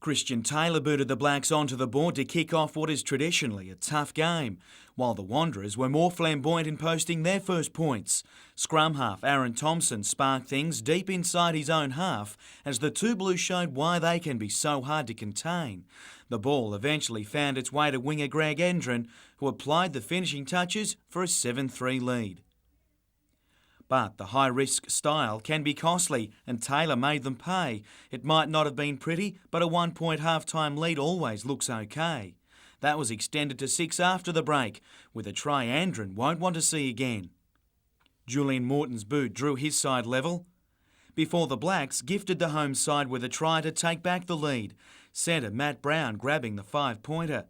Christian Taylor booted the Blacks onto the board to kick off what is traditionally a tough game, while the Wanderers were more flamboyant in posting their first points. Scrum half Aaron Thompson sparked things deep inside his own half as the two Blues showed why they can be so hard to contain. The ball eventually found its way to winger Greg Endren, who applied the finishing touches for a 7-3 lead. But the high-risk style can be costly, and Taylor made them pay. It might not have been pretty, but a 1-point half-time lead always looks okay. That was extended to 6 after the break, with a try Andren won't want to see again. Julian Morton's boot drew his side level, before the Blacks gifted the home side with a try to take back the lead, centre Matt Brown grabbing the 5-pointer.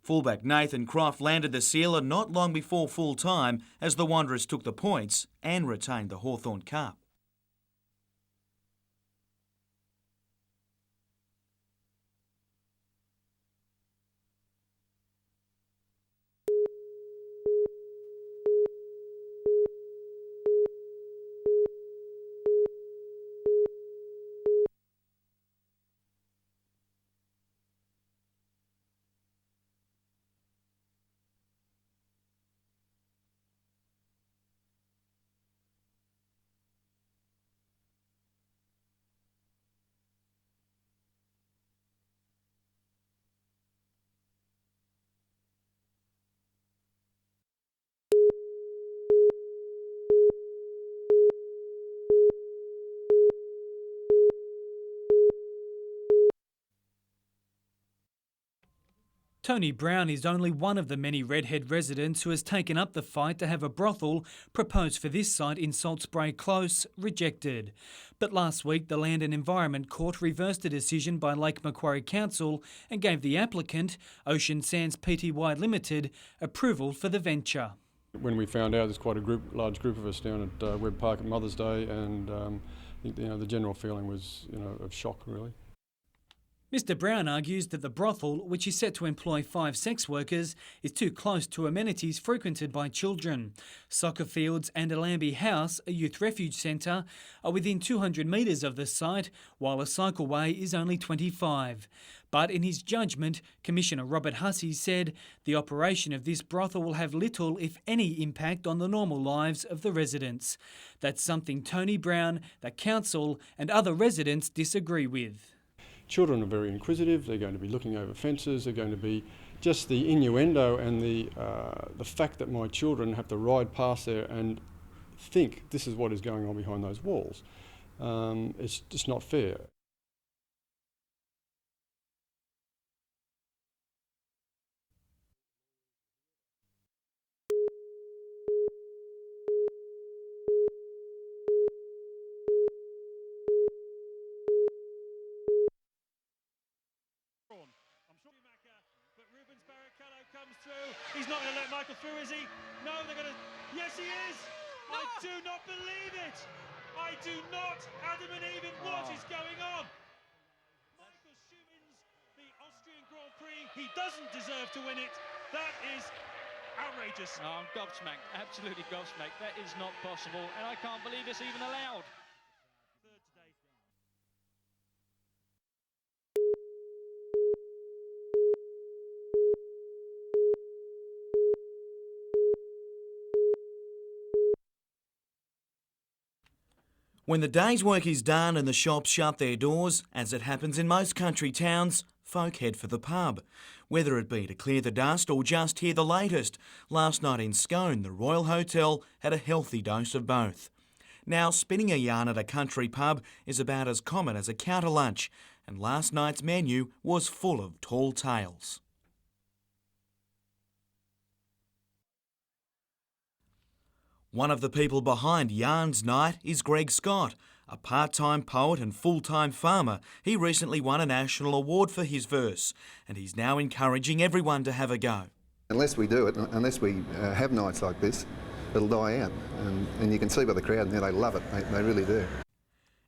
Fullback Nathan Croft landed the sealer not long before full time as the Wanderers took the points and retained the Hawthorn Cup. Tony Brown is only one of the many Redhead residents who has taken up the fight to have a brothel proposed for this site in Salt Spray Close rejected. But last week, the Land and Environment Court reversed a decision by Lake Macquarie Council and gave the applicant, Ocean Sands Pty Limited, approval for the venture. When we found out there's quite a large group of us down at Webb Park at Mother's Day, and the general feeling was of shock really. Mr Brown argues that the brothel, which is set to employ 5 sex workers, is too close to amenities frequented by children. Soccer fields and Allambie House, a youth refuge centre, are within 200 metres of the site, while a cycleway is only 25. But in his judgment, Commissioner Robert Hussey said the operation of this brothel will have little, if any, impact on the normal lives of the residents. That's something Tony Brown, the council and other residents disagree with. Children are very inquisitive. They're going to be looking over fences. They're going to be just the innuendo and the fact that my children have to ride past there and think this is what is going on behind those walls. It's just not fair. Comes through. He's not going to let Michael through, is he? No, they're going to... Yes, he is! No. I do not believe it! I do not, Adam and Eve, what is going on? Michael Schumann's the Austrian Grand Prix. He doesn't deserve to win it. That is outrageous. Oh, I'm gobsmacked, absolutely gobsmacked. That is not possible, and I can't believe it's even allowed. When the day's work is done and the shops shut their doors, as it happens in most country towns, folk head for the pub. Whether it be to clear the dust or just hear the latest, last night in Scone, the Royal Hotel had a healthy dose of both. Now, spinning a yarn at a country pub is about as common as a counter lunch, and last night's menu was full of tall tales. One of the people behind Yarns Night is Greg Scott, a part-time poet and full-time farmer. He recently won a national award for his verse, and he's now encouraging everyone to have a go. Unless we do it, unless we have nights like this, it'll die out. And you can see by the crowd there, they love it, they really do.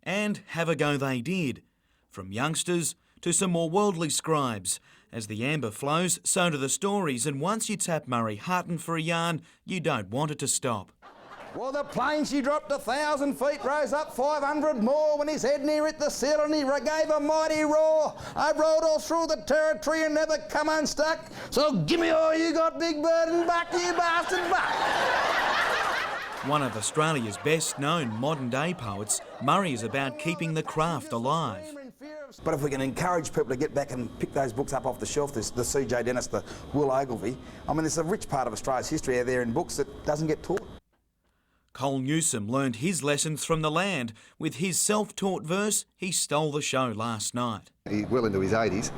And have a go they did. From youngsters to some more worldly scribes. As the amber flows, so do the stories, and once you tap Murray Hutton for a yarn, you don't want it to stop. Well, the plane she dropped 1,000 feet, rose up 500 more. When his head near hit the sill and he gave a mighty roar. I rode all through the territory and never come unstuck. So give me all you got, big bird, and buck, you bastard, buck. One of Australia's best-known modern-day poets, Murray is about keeping the craft alive. But if we can encourage people to get back and pick those books up off the shelf, the C.J. Dennis, the Will Ogilvie, I mean, there's a rich part of Australia's history out there in books that doesn't get taught. Cole Newsom learned his lessons from the land. With his self-taught verse, he stole the show last night. He's well into his 80s.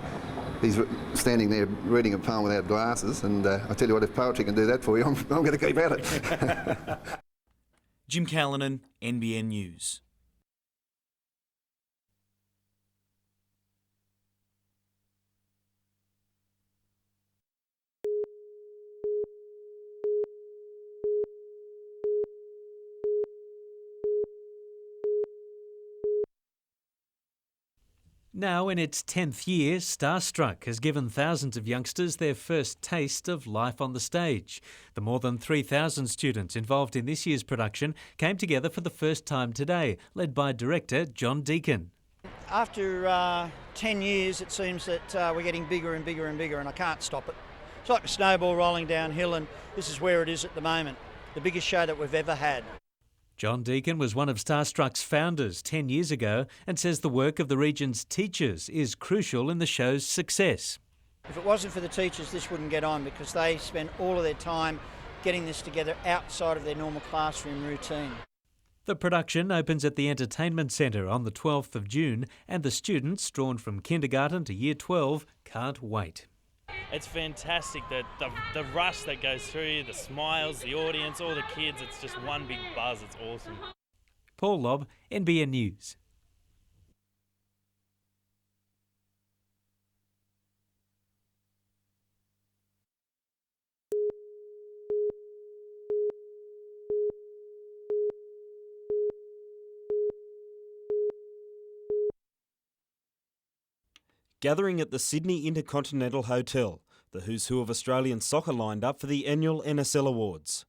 He's standing there reading a poem without glasses, and I tell you what, if poetry can do that for you, I'm going to keep at it. Jim Callanan, NBN News. Now in its 10th year, Starstruck has given thousands of youngsters their first taste of life on the stage. The more than 3,000 students involved in this year's production came together for the first time today, led by director John Deacon. After 10 years, it seems that we're getting bigger and bigger and bigger, and I can't stop it. It's like a snowball rolling downhill, and this is where it is at the moment. The biggest show that we've ever had. John Deacon was one of Starstruck's founders 10 years ago and says the work of the region's teachers is crucial in the show's success. If it wasn't for the teachers, this wouldn't get on because they spend all of their time getting this together outside of their normal classroom routine. The production opens at the Entertainment Centre on the 12th of June, and the students, drawn from kindergarten to year 12, can't wait. It's fantastic, the rush that goes through you, the smiles, the audience, all the kids, it's just one big buzz, it's awesome. Paul Lobb, NBN News. Gathering at the Sydney Intercontinental Hotel, the who's who of Australian soccer lined up for the annual NSL Awards.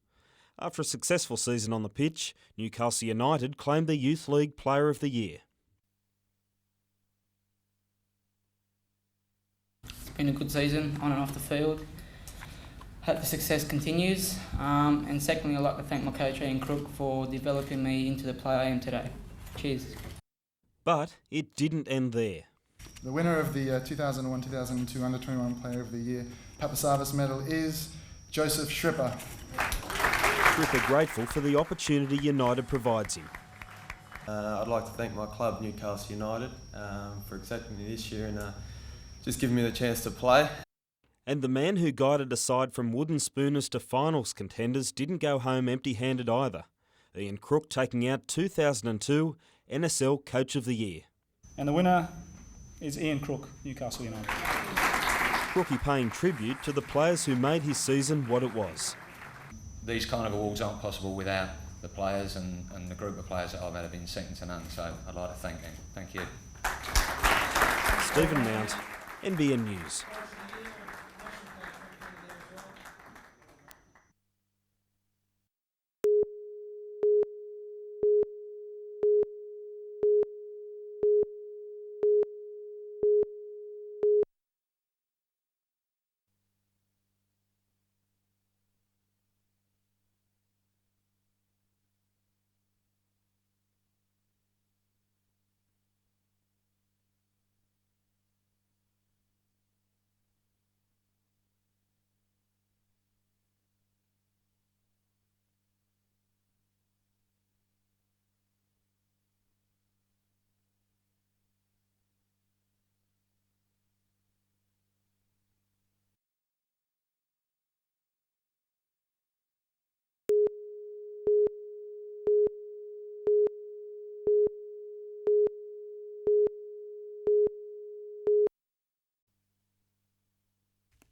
After a successful season on the pitch, Newcastle United claimed the Youth League Player of the Year. It's been a good season on and off the field. Hope the success continues. And secondly, I'd like to thank my coach Ian Crook for developing me into the player I am today. Cheers. But it didn't end there. The winner of the 2001-2002 Under-21 Player of the Year Papasavis Medal is Joseph Shripper. Shripper grateful for the opportunity United provides him. I'd like to thank my club, Newcastle United, for accepting me this year and just giving me the chance to play. And the man who guided a side from wooden spooners to finals contenders didn't go home empty-handed either. Ian Crook taking out 2002 NSL Coach of the Year. And the winner is Ian Crook, Newcastle United. Crookie paying tribute to the players who made his season what it was. These kind of awards aren't possible without the players and the group of players that I've had have been second to none, so I'd like to thank them. Thank you. Stephen Mount, NBN News.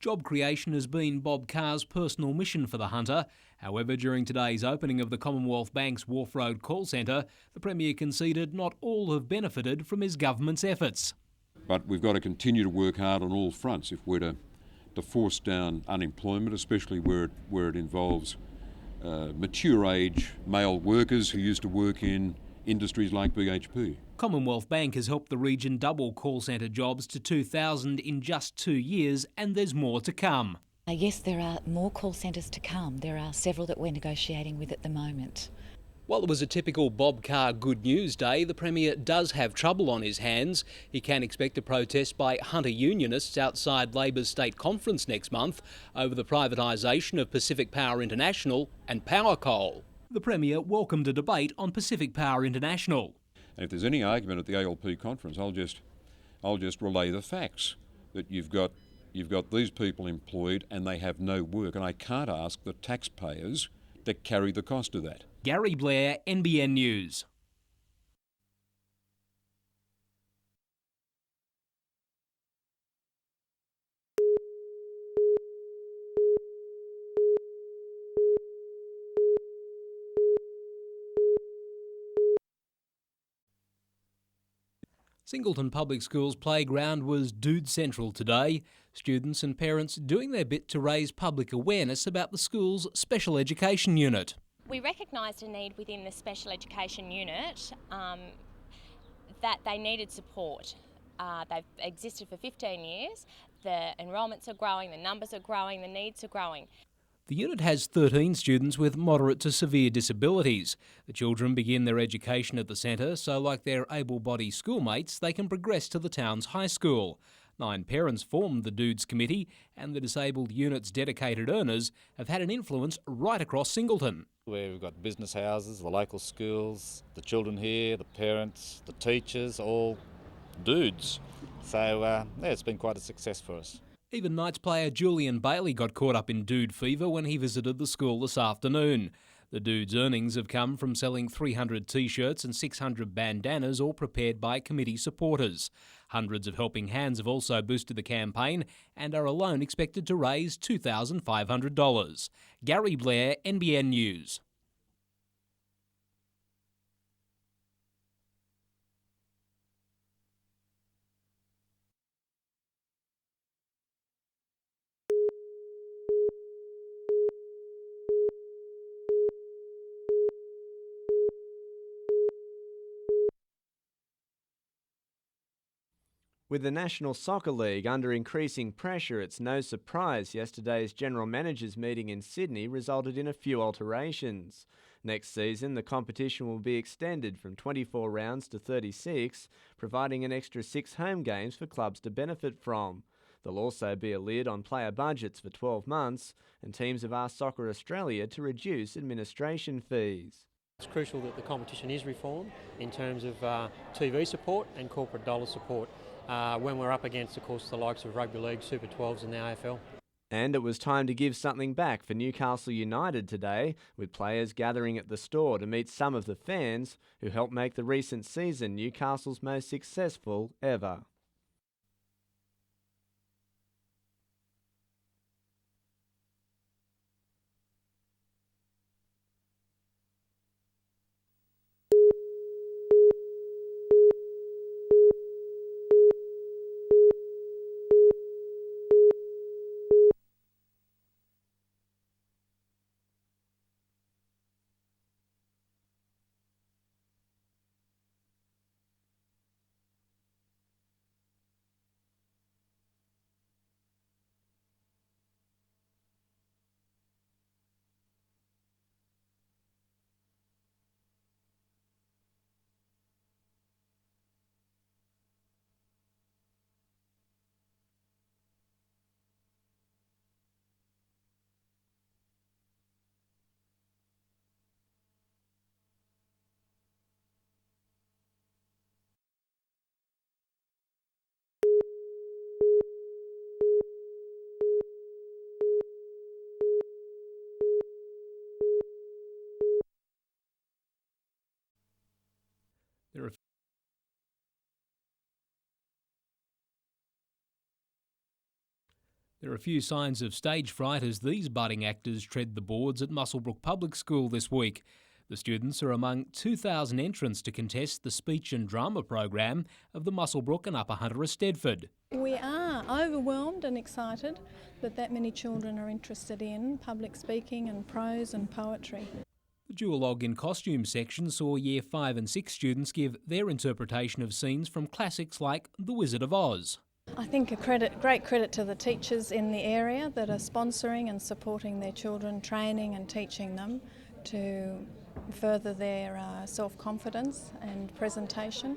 Job creation has been Bob Carr's personal mission for the Hunter. However, during today's opening of the Commonwealth Bank's Wharf Road call centre, the Premier conceded not all have benefited from his government's efforts. But we've got to continue to work hard on all fronts if we're to force down unemployment, especially where it involves mature age male workers who used to work in industries like BHP. Commonwealth Bank has helped the region double call centre jobs to 2,000 in just 2 years, and there's more to come. Yes, there are more call centres to come. There are several that we're negotiating with at the moment. While it was a typical Bob Carr good news day, the Premier does have trouble on his hands. He can expect a protest by hunter unionists outside Labor's state conference next month over the privatisation of Pacific Power International and Power Coal. The Premier welcomed a debate on Pacific Power International. And if there's any argument at the ALP conference, I'll just relay the facts that you've got these people employed and they have no work, and I can't ask the taxpayers to carry the cost of that. Gary Blair, NBN News. Singleton Public School's playground was Dude Central today. Students and parents doing their bit to raise public awareness about the school's special education unit. We recognised a need within the special education unit that they needed support. They've existed for 15 years. The enrolments are growing, the numbers are growing, the needs are growing. The unit has 13 students with moderate to severe disabilities. The children begin their education at the centre, so like their able-bodied schoolmates, they can progress to the town's high school. 9 parents formed the Dudes Committee, and the disabled unit's dedicated earners have had an influence right across Singleton. Where we've got business houses, the local schools, the children here, the parents, the teachers, all dudes. So it's been quite a success for us. Even Knights player Julian Bailey got caught up in dude fever when he visited the school this afternoon. The Dudes' earnings have come from selling 300 T-shirts and 600 bandanas, all prepared by committee supporters. Hundreds of helping hands have also boosted the campaign and are alone expected to raise $2,500. Gary Blair, NBN News. With the National Soccer League under increasing pressure, it's no surprise yesterday's General Managers meeting in Sydney resulted in a few alterations. Next season, the competition will be extended from 24 rounds to 36, providing an extra 6 home games for clubs to benefit from. There'll also be a lid on player budgets for 12 months, and teams have asked Soccer Australia to reduce administration fees. It's crucial that the competition is reformed in terms of TV support and corporate dollar support. When we're up against, of course, the likes of Rugby League, Super 12s and the AFL. And it was time to give something back for Newcastle United today, with players gathering at the store to meet some of the fans who helped make the recent season Newcastle's most successful ever. There are a few signs of stage fright as these budding actors tread the boards at Muswellbrook Public School this week. The students are among 2,000 entrants to contest the speech and drama program of the Muswellbrook and Upper Hunter Eisteddfod. We are overwhelmed and excited that many children are interested in public speaking and prose and poetry. The duologue in costume section saw Year 5 and 6 students give their interpretation of scenes from classics like The Wizard of Oz. I think great credit to the teachers in the area that are sponsoring and supporting their children, training and teaching them to further their self-confidence and presentation.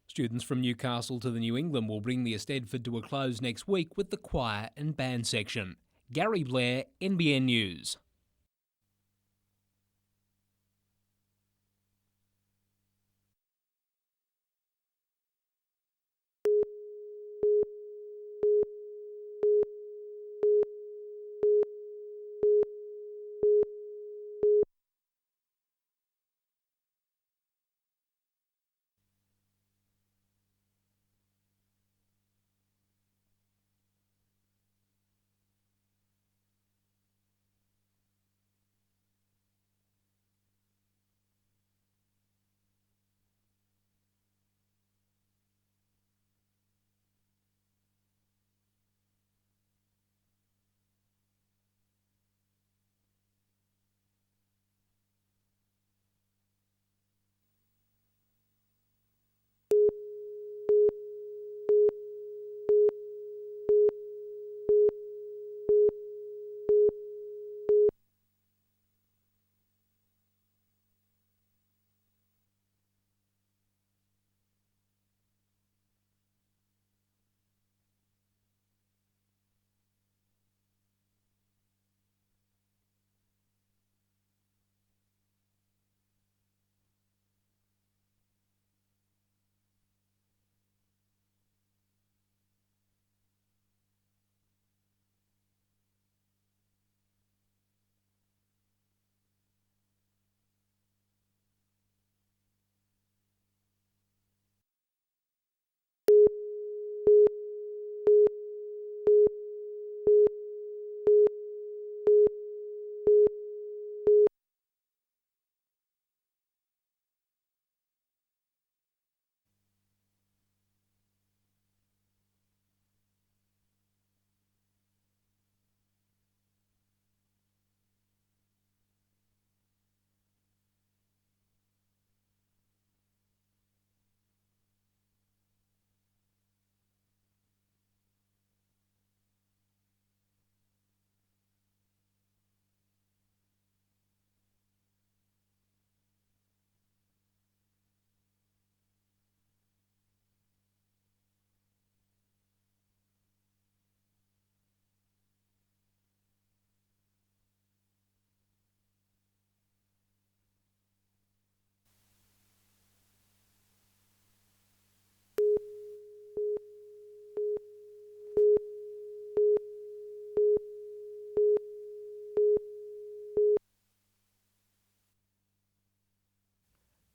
Students from Newcastle to the New England will bring the Eisteddfod to a close next week with the choir and band section. Gary Blair, NBN News.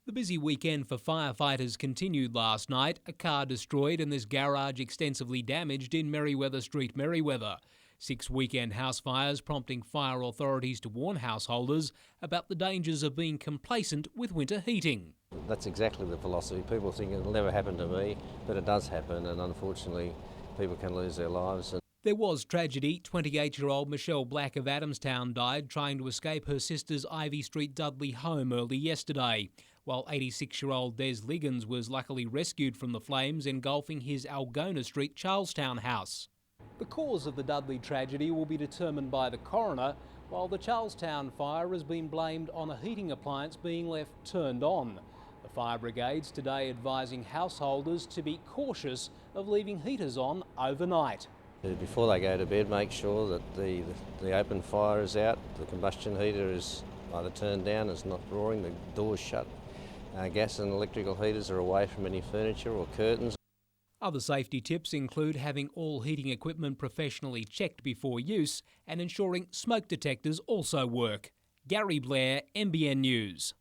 The busy weekend for firefighters continued last night. A car destroyed and this garage extensively damaged in Merriweather Street, Merriweather. 6 weekend house fires prompting fire authorities to warn householders about the dangers of being complacent with winter heating. That's exactly the philosophy. People think it'll never happen to me, but it does happen, and unfortunately people can lose their lives. There was tragedy. 28-year-old Michelle Black of Adamstown died trying to escape her sister's Ivy Street Dudley home early yesterday, while 86-year-old Des Liggins was luckily rescued from the flames engulfing his Algona Street Charlestown house. The cause of the Dudley tragedy will be determined by the coroner, while the Charlestown fire has been blamed on a heating appliance being left turned on. The fire brigades today advising householders to be cautious of leaving heaters on overnight. Before they go to bed, make sure that the open fire is out, the combustion heater is either turned down, it's not roaring, the door's shut. Gas and electrical heaters are away from any furniture or curtains. Other safety tips include having all heating equipment professionally checked before use and ensuring smoke detectors also work. Gary Blair, NBN News.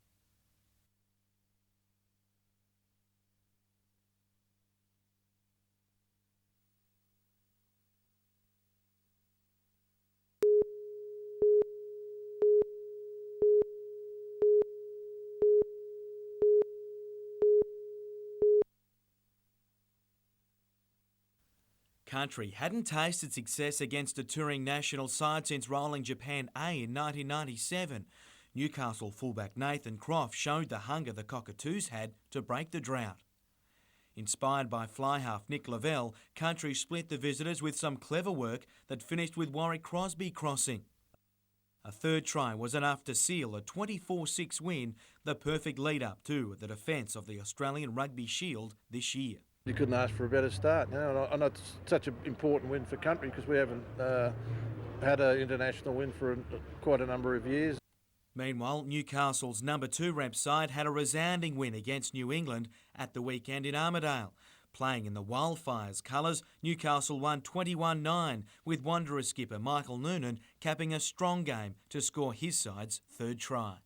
country hadn't tasted success against a touring national side since rolling Japan A in 1997. Newcastle fullback Nathan Croft showed the hunger the Cockatoos had to break the drought. Inspired by fly half Nick Lavelle, country split the visitors with some clever work that finished with Warwick Crosby crossing. A third try was enough to seal a 24-6 win, the perfect lead-up to the defence of the Australian Rugby Shield this year. You couldn't ask for a better start. You know, and it's such an important win for country because we haven't had an international win for quite a number of years. Meanwhile, Newcastle's number 2 ranked side had a resounding win against New England at the weekend in Armidale. Playing in the Wildfires colours, Newcastle won 21-9, with Wanderers skipper Michael Noonan capping a strong game to score his side's third try.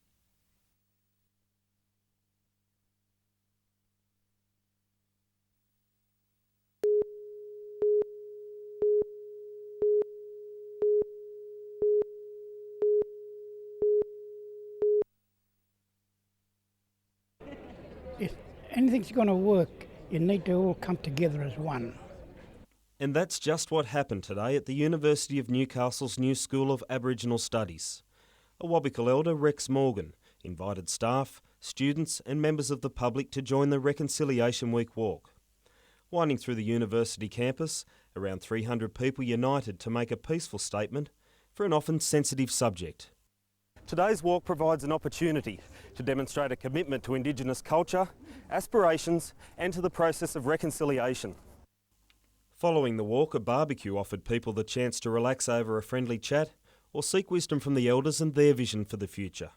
If anything's going to work, you need to all come together as one. And that's just what happened today at the University of Newcastle's new School of Aboriginal Studies. Awabakal Elder Rex Morgan invited staff, students and members of the public to join the Reconciliation Week walk. Winding through the university campus, around 300 people united to make a peaceful statement for an often sensitive subject. Today's walk provides an opportunity to demonstrate a commitment to Indigenous culture, aspirations and to the process of reconciliation. Following the walk, a barbecue offered people the chance to relax over a friendly chat or seek wisdom from the elders and their vision for the future.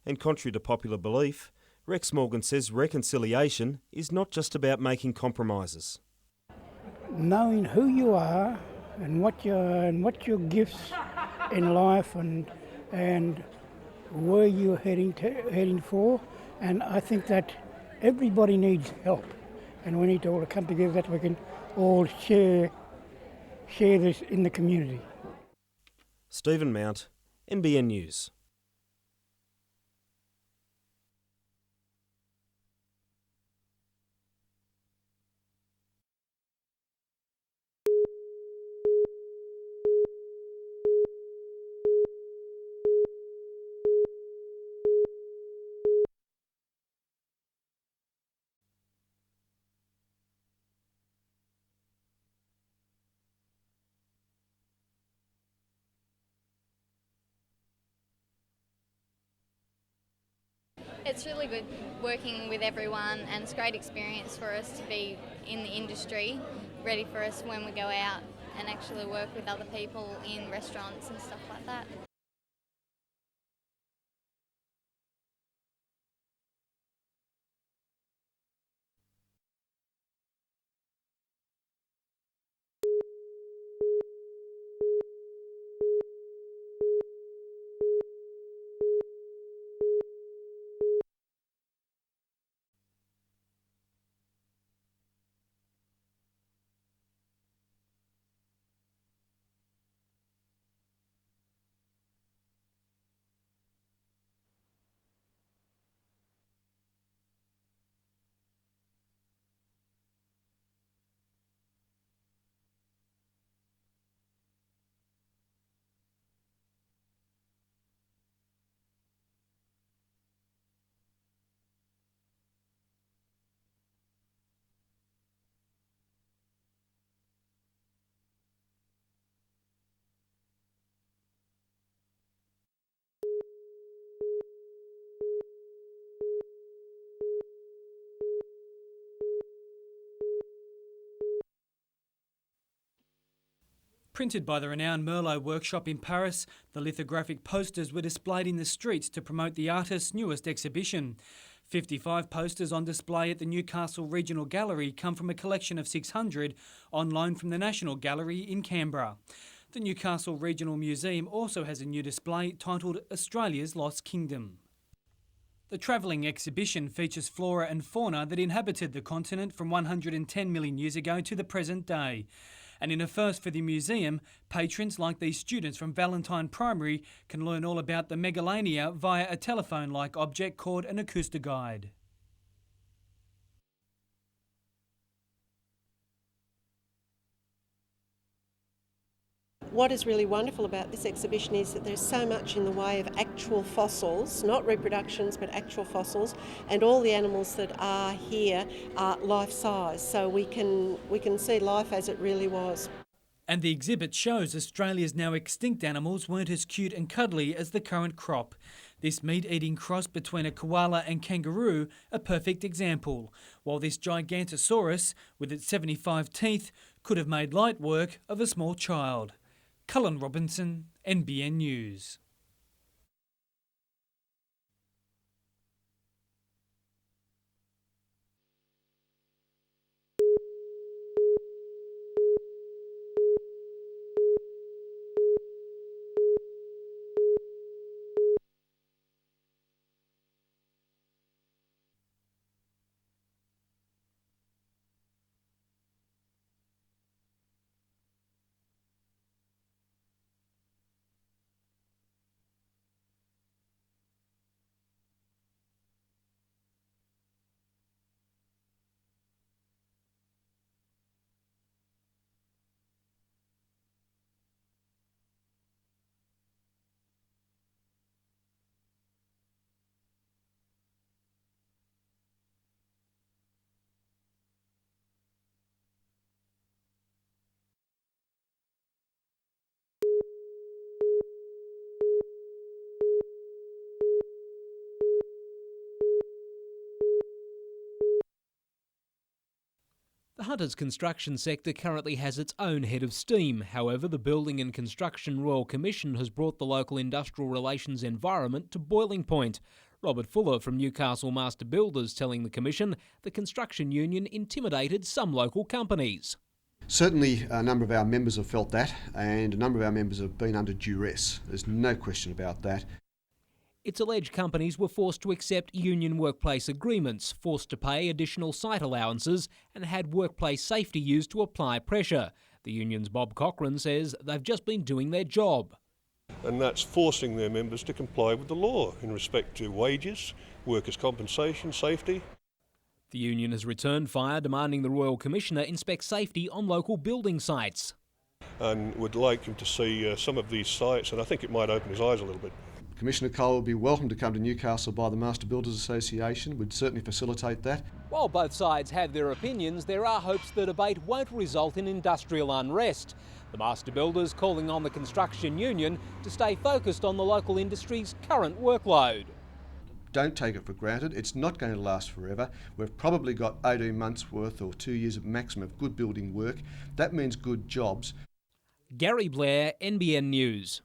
And contrary to popular belief, Rex Morgan says reconciliation is not just about making compromises. Knowing who you are and what your gifts in life and where you're heading for, and I think that everybody needs help, and we need to all come together that we can all share this in the community. Stephen Mount, NBN News. It's really good working with everyone, and it's a great experience for us to be in the industry, ready for us when we go out and actually work with other people in restaurants and stuff like that. Printed by the renowned Merlot workshop in Paris, the lithographic posters were displayed in the streets to promote the artist's newest exhibition. 55 posters on display at the Newcastle Regional Gallery come from a collection of 600 on loan from the National Gallery in Canberra. The Newcastle Regional Museum also has a new display titled Australia's Lost Kingdom. The travelling exhibition features flora and fauna that inhabited the continent from 110 million years ago to the present day. And in a first for the museum, patrons like these students from Valentine Primary can learn all about the megalania via a telephone-like object called an acoustoguide. What is really wonderful about this exhibition is that there's so much in the way of actual fossils, not reproductions but actual fossils, and all the animals that are here are life-size, so we can see life as it really was. And the exhibit shows Australia's now extinct animals weren't as cute and cuddly as the current crop. This meat-eating cross between a koala and kangaroo, a perfect example, while this Gigantosaurus, with its 75 teeth, could have made light work of a small child. Cullen Robinson, NBN News. The Hunters construction sector currently has its own head of steam. However, the Building and Construction Royal Commission has brought the local industrial relations environment to boiling point. Robert Fuller from Newcastle Master Builders telling the Commission the construction union intimidated some local companies. Certainly a number of our members have felt that, and a number of our members have been under duress. There's no question about that. It's alleged companies were forced to accept union workplace agreements, forced to pay additional site allowances and had workplace safety used to apply pressure. The union's Bob Cochran says they've just been doing their job. And that's forcing their members to comply with the law in respect to wages, workers' compensation, safety. The union has returned fire demanding the Royal Commissioner inspect safety on local building sites. And would like him to see some of these sites, and I think it might open his eyes a little bit. Commissioner Cole would be welcome to come to Newcastle by the Master Builders Association. We'd certainly facilitate that. While both sides have their opinions, there are hopes the debate won't result in industrial unrest. The Master Builders calling on the construction union to stay focused on the local industry's current workload. Don't take it for granted. It's not going to last forever. We've probably got 18 months worth or 2 years at maximum of good building work. That means good jobs. Gary Blair, NBN News.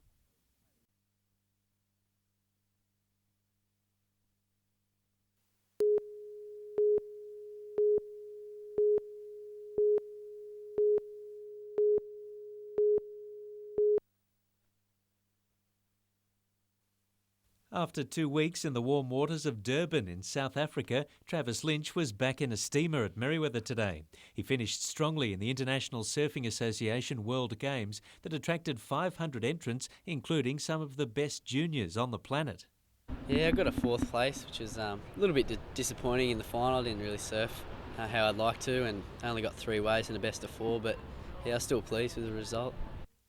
After 2 weeks in the warm waters of Durban in South Africa, Travis Lynch was back in a steamer at Merewether today. He finished strongly in the International Surfing Association World Games that attracted 500 entrants, including some of the best juniors on the planet. Yeah, I got a 4th place, which was a little bit disappointing in the final. I didn't really surf how I'd like to, and I only got 3 waves and a best of 4, but yeah, I was still pleased with the result.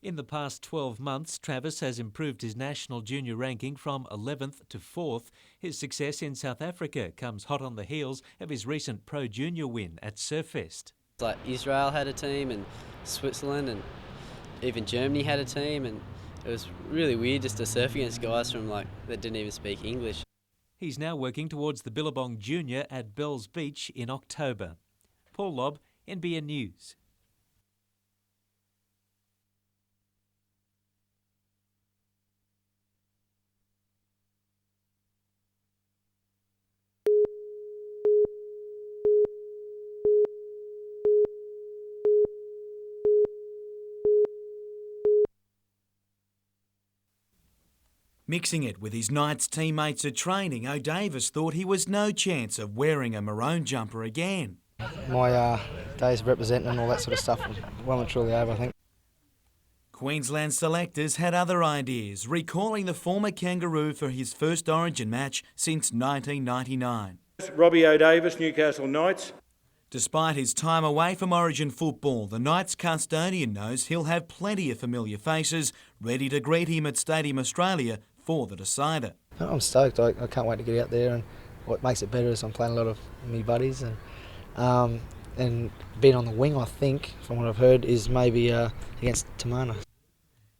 In the past 12 months, Travis has improved his national junior ranking from 11th to 4th. His success in South Africa comes hot on the heels of his recent Pro Junior win at Surffest. Like Israel had a team, and Switzerland, and even Germany had a team, and it was really weird just to surf against guys from that didn't even speak English. He's now working towards the Billabong Junior at Bells Beach in October. Paul Lobb, NBN News. Mixing it with his Knights teammates at training, O'Davis thought he was no chance of wearing a maroon jumper again. My days representing and all that sort of stuff was well and truly over, I think. Queensland selectors had other ideas, recalling the former Kangaroo for his first Origin match since 1999. Robbie O'Davis, Newcastle Knights. Despite his time away from Origin football, the Knights custodian knows he'll have plenty of familiar faces ready to greet him at Stadium Australia for the decider. I'm stoked. I can't wait to get out there, and what makes it better is I'm playing a lot of me buddies, and being on the wing, I think, from what I've heard, is maybe against Tamana.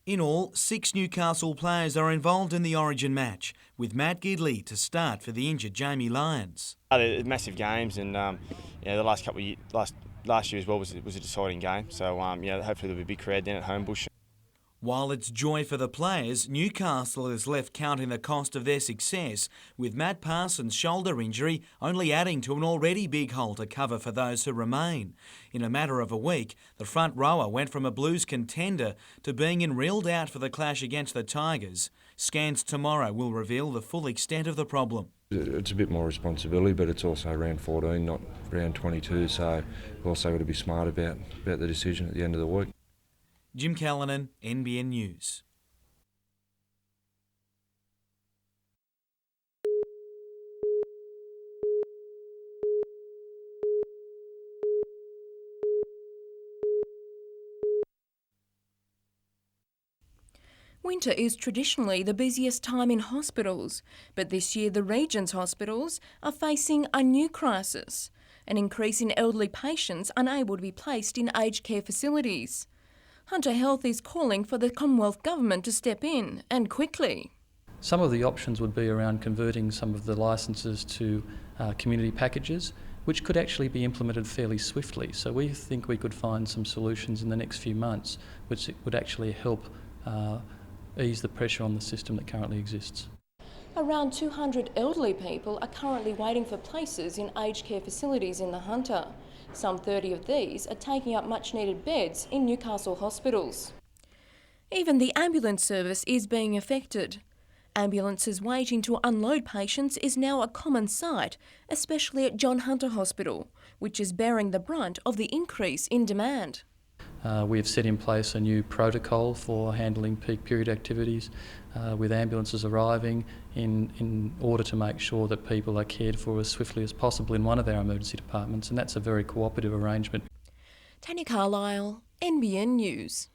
In all, 6 Newcastle players are involved in the Origin match, with Matt Gidley to start for the injured Jamie Lyons. They're massive games, and the last couple of years, last year as well was a deciding game. So hopefully there'll be a big crowd down at Homebush. While it's joy for the players, Newcastle is left counting the cost of their success, with Matt Parsons' shoulder injury only adding to an already big hole to cover for those who remain. In a matter of a week, the front rower went from a Blues contender to being in real doubt for the clash against the Tigers. Scans tomorrow will reveal the full extent of the problem. It's a bit more responsibility, but it's also round 14, not round 22, so we've also got to be smart about the decision at the end of the week. Jim Callanan, NBN News. Winter is traditionally the busiest time in hospitals, but this year the region's hospitals are facing a new crisis, an increase in elderly patients unable to be placed in aged care facilities. Hunter Health is calling for the Commonwealth Government to step in, and quickly. Some of the options would be around converting some of the licences to community packages, which could actually be implemented fairly swiftly. So we think we could find some solutions in the next few months which would actually help ease the pressure on the system that currently exists. Around 200 elderly people are currently waiting for places in aged care facilities in the Hunter. Some 30 of these are taking up much needed beds in Newcastle hospitals. Even the ambulance service is being affected. Ambulances waiting to unload patients is now a common sight, especially at John Hunter Hospital, which is bearing the brunt of the increase in demand. We have set in place a new protocol for handling peak period activities with ambulances arriving in order to make sure that people are cared for as swiftly as possible in one of our emergency departments, and that's a very cooperative arrangement. Tanya Carlisle, NBN News.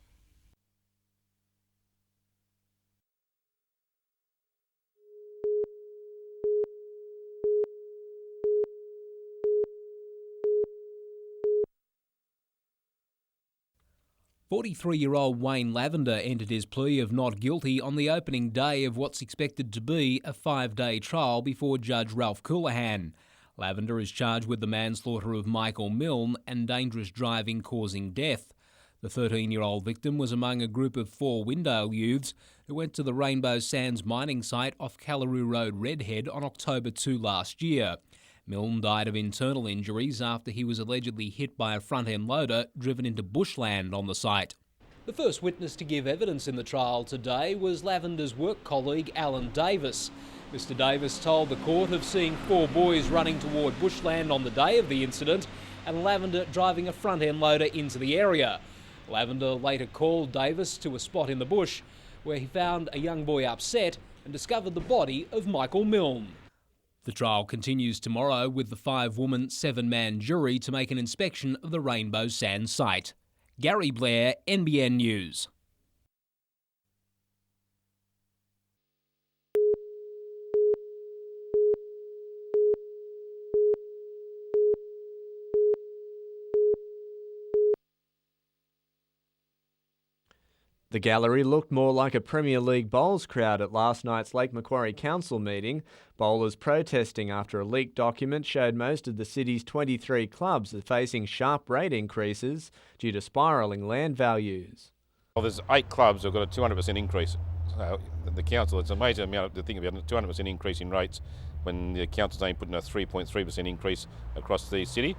"43-year-old Wayne Lavender entered his plea of not guilty on the opening day of what's expected to be a 5-day trial before Judge Ralph Coulahan. Lavender is charged with the manslaughter of Michael Milne and dangerous driving causing death. The 13-year-old victim was among a group of 4 Windale youths who went to the Rainbow Sands mining site off Callaroo Road, Redhead on October 2 last year. Milne died of internal injuries after he was allegedly hit by a front-end loader driven into bushland on the site. The first witness to give evidence in the trial today was Lavender's work colleague Alan Davis. Mr Davis told the court of seeing 4 boys running toward bushland on the day of the incident and Lavender driving a front-end loader into the area. Lavender later called Davis to a spot in the bush where he found a young boy upset and discovered the body of Michael Milne. The trial continues tomorrow with the 5-woman, 7-man jury to make an inspection of the Rainbow Sands site. Gary Blair, NBN News. The gallery looked more like a Premier League bowls crowd at last night's Lake Macquarie Council meeting. Bowlers protesting after a leaked document showed most of the city's 23 clubs are facing sharp rate increases due to spiralling land values. Well, there's 8 clubs who've got a 200% increase. The council, it's an amazing amount to think about, a 200% increase in rates when the council's only putting a 3.3% increase across the city.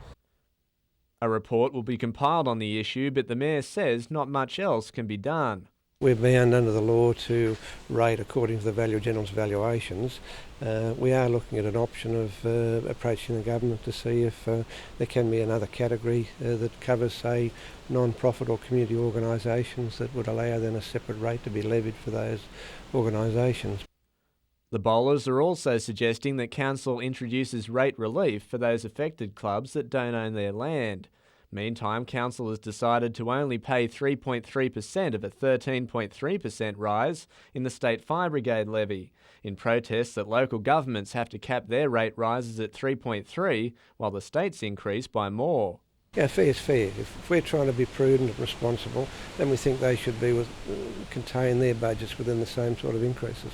A report will be compiled on the issue, but the Mayor says not much else can be done. We're bound under the law to rate according to the Value General's valuations. We are looking at an option of approaching the government to see if there can be another category that covers, say, non-profit or community organisations that would allow then a separate rate to be levied for those organisations. The bowlers are also suggesting that Council introduces rate relief for those affected clubs that don't own their land. Meantime, Council has decided to only pay 3.3% of a 13.3% rise in the State Fire Brigade levy, in protest that local governments have to cap their rate rises at 3.3%, while the states increase by more. Yeah, fair is fair. If we're trying to be prudent and responsible, then we think they should be contain their budgets within the same sort of increases.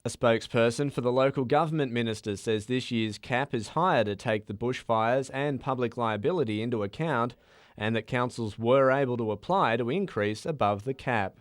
A spokesperson for the local government minister says this year's cap is higher to take the bushfires and public liability into account, and that councils were able to apply to increase above the cap.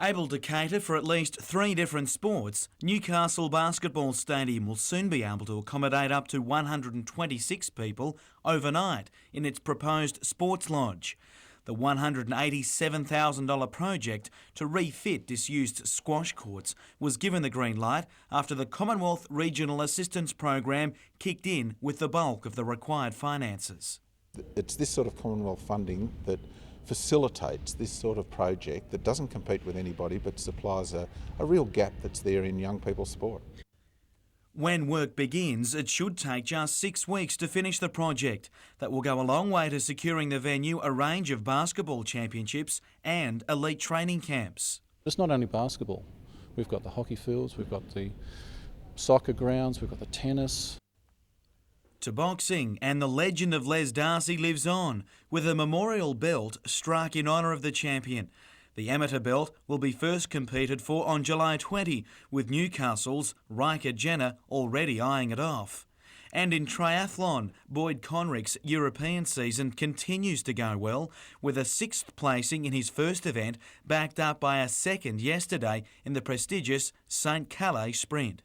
Able to cater for at least 3 different sports, Newcastle Basketball Stadium will soon be able to accommodate up to 126 people overnight in its proposed sports lodge. The $187,000 project to refit disused squash courts was given the green light after the Commonwealth Regional Assistance Program kicked in with the bulk of the required finances. It's this sort of Commonwealth funding that facilitates this sort of project that doesn't compete with anybody but supplies a real gap that's there in young people's sport. When work begins, it should take just 6 weeks to finish the project. That will go a long way to securing the venue a range of basketball championships and elite training camps. It's not only basketball. We've got the hockey fields, we've got the soccer grounds, we've got the tennis. To boxing, and the legend of Les Darcy lives on, with a memorial belt struck in honour of the champion. The amateur belt will be first competed for on July 20, with Newcastle's Riker Jenner already eyeing it off. And in triathlon, Boyd Conrick's European season continues to go well, with a 6th placing in his first event, backed up by a 2nd yesterday in the prestigious St Calais Sprint.